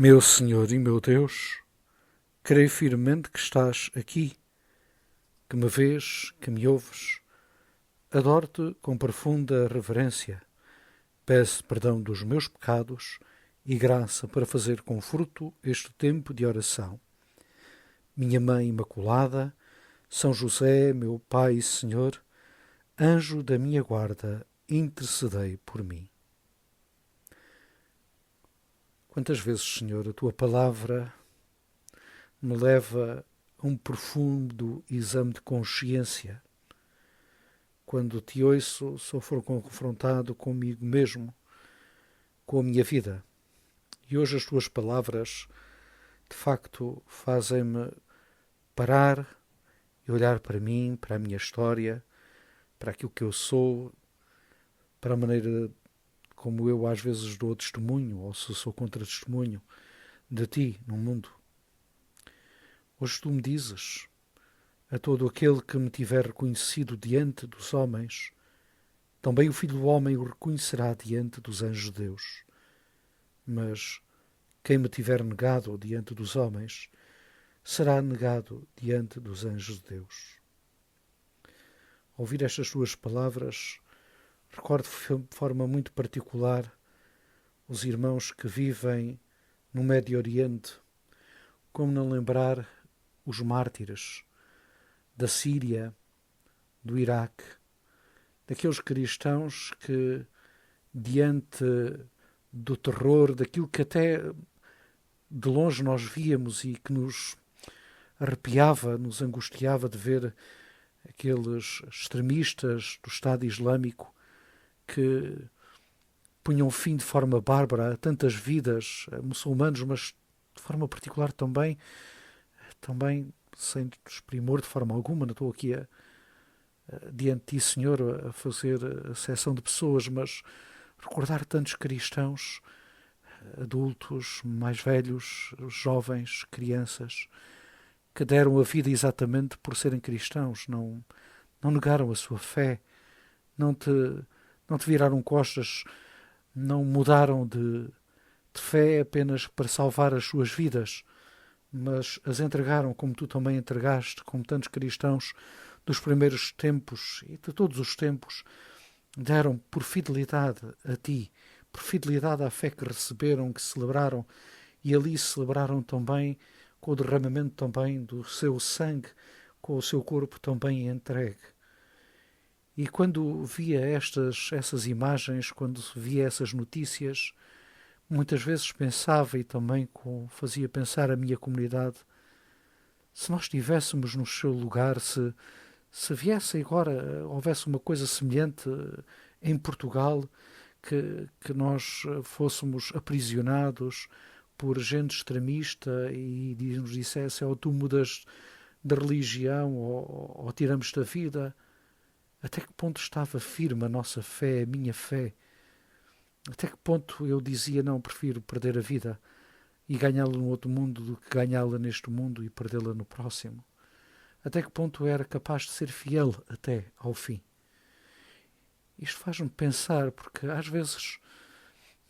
Meu Senhor e meu Deus, creio firmemente que estás aqui, que me vês, que me ouves. Adoro-te com profunda reverência. Peço perdão dos meus pecados e graça para fazer com fruto este tempo de oração. Minha Mãe Imaculada, São José, meu Pai e Senhor, anjo da minha guarda, intercedei por mim. Quantas vezes, Senhor, a tua palavra me leva a um profundo exame de consciência. Quando te ouço, sou confrontado comigo mesmo, com a minha vida. E hoje as tuas palavras, de facto, fazem-me parar e olhar para mim, para a minha história, para aquilo que eu sou, para a maneira como eu às vezes dou testemunho, ou se sou contra-testemunho, de ti no mundo. Hoje tu me dizes, a todo aquele que me tiver reconhecido diante dos homens, também o Filho do Homem o reconhecerá diante dos anjos de Deus. Mas quem me tiver negado diante dos homens, será negado diante dos anjos de Deus. Ao ouvir estas tuas palavras, recordo de forma muito particular os irmãos que vivem no Médio Oriente, como não lembrar os mártires da Síria, do Iraque, daqueles cristãos que, diante do terror, daquilo que até de longe nós víamos e que nos arrepiava, nos angustiava de ver aqueles extremistas do Estado Islâmico que punham fim de forma bárbara a tantas vidas, a muçulmanos, mas de forma particular também sem desprimor de forma alguma, não estou aqui diante de ti, Senhor, a fazer a seção de pessoas, mas recordar tantos cristãos, adultos, mais velhos, jovens, crianças, que deram a vida exatamente por serem cristãos, não negaram a sua fé, não te viraram costas, não mudaram de fé apenas para salvar as suas vidas, mas as entregaram como tu também entregaste, como tantos cristãos dos primeiros tempos e de todos os tempos deram por fidelidade a ti, por fidelidade à fé que receberam, que celebraram, e ali celebraram também com o derramamento também do seu sangue, com o seu corpo também entregue. E quando via essas imagens, quando via essas notícias, muitas vezes pensava e também fazia pensar a minha comunidade, se nós estivéssemos no seu lugar, se viesse agora, houvesse uma coisa semelhante em Portugal, que nós fôssemos aprisionados por gente extremista e nos dissesse ou tu mudas de religião ou tiramos da vida, até que ponto estava firme a nossa fé, a minha fé? Até que ponto eu dizia, não, prefiro perder a vida e ganhá-la no outro mundo do que ganhá-la neste mundo e perdê-la no próximo? Até que ponto eu era capaz de ser fiel até ao fim? Isto faz-me pensar, porque às vezes,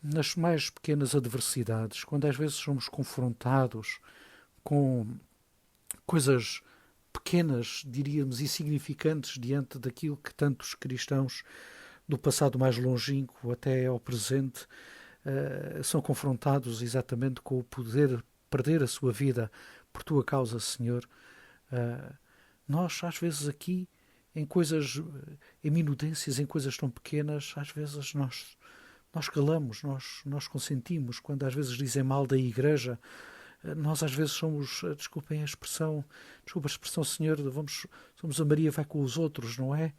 nas mais pequenas adversidades, quando às vezes somos confrontados com coisas pequenas, diríamos, insignificantes diante daquilo que tantos cristãos do passado mais longínquo até ao presente são confrontados exatamente com o poder perder a sua vida por tua causa, Senhor. Nós, às vezes aqui, em coisas, em minudências, em coisas tão pequenas, às vezes nós calamos, nós consentimos. Quando às vezes dizem mal da igreja, nós às vezes somos, desculpa a expressão, Senhor, somos a Maria vai com os outros, não é?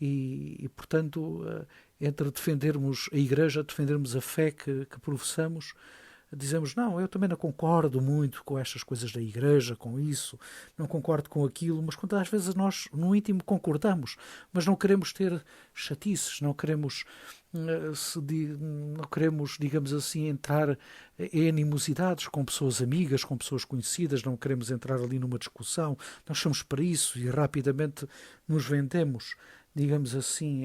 E portanto, entre defendermos a igreja, defendermos a fé que professamos, dizemos, não, eu também não concordo muito com estas coisas da igreja, com isso, não concordo com aquilo, mas às vezes nós no íntimo concordamos, mas não queremos ter chatices, não queremos, digamos assim, entrar em animosidades com pessoas amigas, com pessoas conhecidas, não queremos entrar ali numa discussão, nós somos para isso e rapidamente nos vendemos, digamos assim,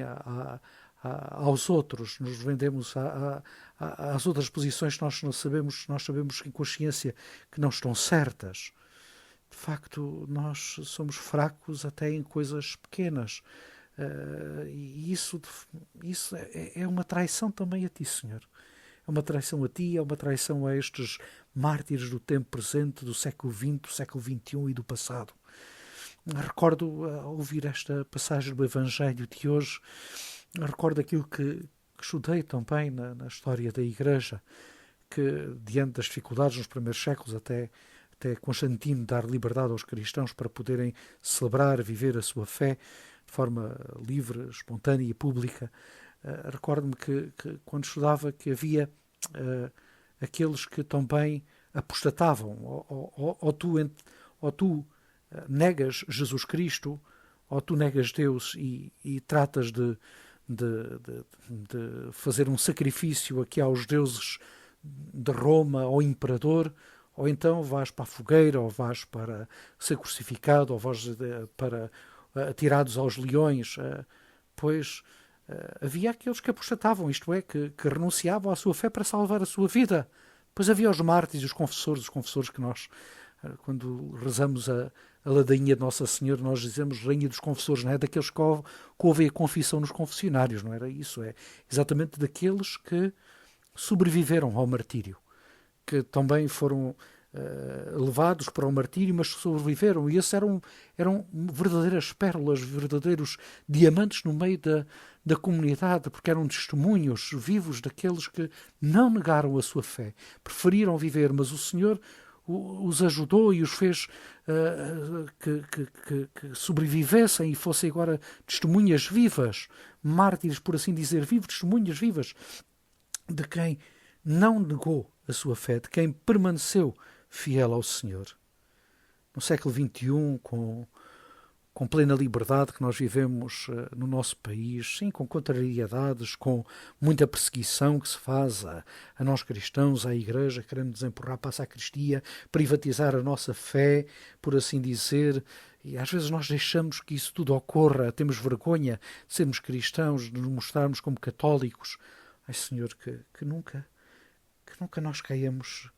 aos outros, nos vendemos às outras posições que nós sabemos em consciência que não estão certas. De facto, nós somos fracos até em coisas pequenas. E isso é uma traição também a ti, Senhor. É uma traição a ti, é uma traição a estes mártires do tempo presente, do século XX, do século XXI e do passado. Recordo, ao ouvir esta passagem do Evangelho de hoje, recordo aquilo que estudei também na história da Igreja, que diante das dificuldades nos primeiros séculos, até Constantino dar liberdade aos cristãos para poderem celebrar, viver a sua fé de forma livre, espontânea e pública, recordo-me que quando estudava que havia aqueles que também apostatavam, ou tu negas Jesus Cristo, ou tu negas Deus e tratas de fazer um sacrifício aqui aos deuses de Roma, ao imperador, ou então vais para a fogueira, ou vais para ser crucificado, ou vais para atirados aos leões. Pois havia aqueles que apostatavam, isto é, que renunciavam à sua fé para salvar a sua vida. Pois havia os mártires e os confessores que nós, quando rezamos a ladainha de Nossa Senhora, nós dizemos Rainha dos Confessores, não é? Daqueles que ouvem a confissão nos confessionários, não era isso? É exatamente daqueles que sobreviveram ao martírio, que também foram levados para o martírio, mas sobreviveram. E esses eram verdadeiras pérolas, verdadeiros diamantes no meio da comunidade, porque eram testemunhos vivos daqueles que não negaram a sua fé, preferiram viver, mas o Senhor os ajudou e os fez que sobrevivessem e fossem agora testemunhas vivas, mártires, por assim dizer, vivos, testemunhas vivas de quem não negou a sua fé, de quem permaneceu fiel ao Senhor. No século XXI, com plena liberdade que nós vivemos no nosso país, sim, com contrariedades, com muita perseguição que se faz a nós cristãos, à Igreja, querendo nos empurrar para a sacristia, privatizar a nossa fé, por assim dizer, e às vezes nós deixamos que isso tudo ocorra, temos vergonha de sermos cristãos, de nos mostrarmos como católicos. Ai, Senhor, que nunca nós caiamos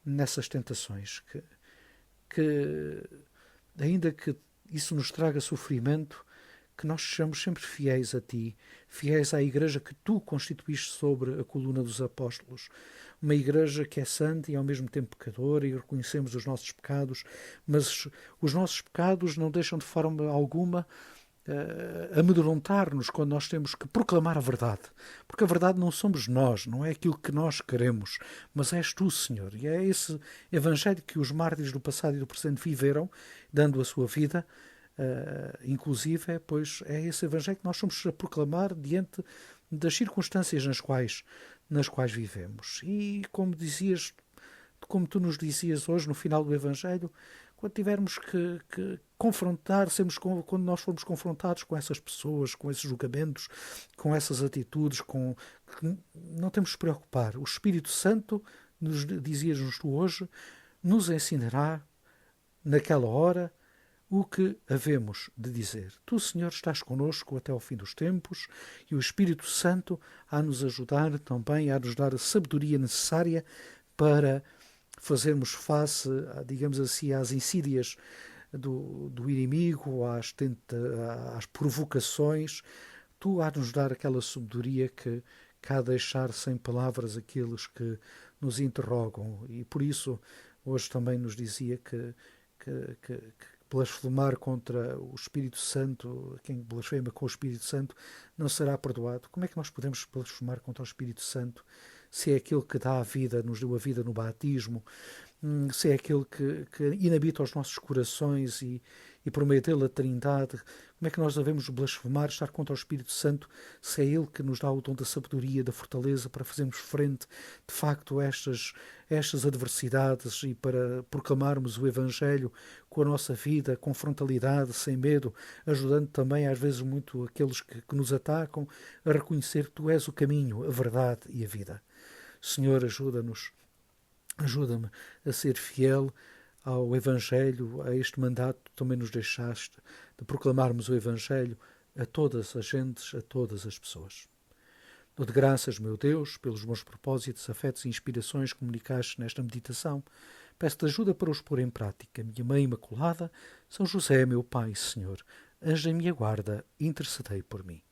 nessas tentações, que ainda que isso nos traga sofrimento, que nós sejamos sempre fiéis a Ti, fiéis à Igreja que Tu constituíste sobre a coluna dos apóstolos. Uma Igreja que é santa e ao mesmo tempo pecadora, e reconhecemos os nossos pecados, mas os nossos pecados não deixam de forma alguma amedrontar-nos quando nós temos que proclamar a verdade. Porque a verdade não somos nós, não é aquilo que nós queremos, mas és Tu, Senhor. E é esse evangelho que os mártires do passado e do presente viveram, dando a sua vida, inclusive, pois é esse evangelho que nós somos a proclamar diante das circunstâncias nas quais vivemos. E como Tu nos dizias hoje no final do evangelho, quando tivermos que confrontar, quando nós formos confrontados com essas pessoas, com esses julgamentos, com essas atitudes, que não temos de se preocupar. O Espírito Santo, dizias-nos tu hoje, nos ensinará naquela hora o que havemos de dizer. Tu, Senhor, estás conosco até ao fim dos tempos e o Espírito Santo a nos ajudar também, a nos dar a sabedoria necessária para fazermos face, digamos assim, às insídias do inimigo, às provocações. Tu há de nos dar aquela sabedoria que há de deixar sem palavras aqueles que nos interrogam. E por isso, hoje também nos dizia que blasfemar contra o Espírito Santo, quem blasfema com o Espírito Santo, não será perdoado. Como é que nós podemos blasfemar contra o Espírito Santo se é aquele que dá a vida, nos deu a vida no batismo, se é aquele que inabita os nossos corações e por meio dele a Trindade? Como é que nós devemos blasfemar, estar contra o Espírito Santo, se é ele que nos dá o dom da sabedoria, da fortaleza para fazermos frente, de facto, a estas adversidades e para proclamarmos o Evangelho com a nossa vida, com frontalidade, sem medo, ajudando também às vezes muito aqueles que nos atacam a reconhecer que Tu és o caminho, a verdade e a vida. Senhor, ajuda-me a ser fiel ao Evangelho, a este mandato que também nos deixaste, de proclamarmos o Evangelho a todas as gentes, a todas as pessoas. Dou-te graças, meu Deus, pelos bons propósitos, afetos e inspirações que comunicaste nesta meditação. Peço-te ajuda para os pôr em prática. Minha Mãe Imaculada, São José, meu Pai, Senhor, anjo em minha guarda, intercedei por mim.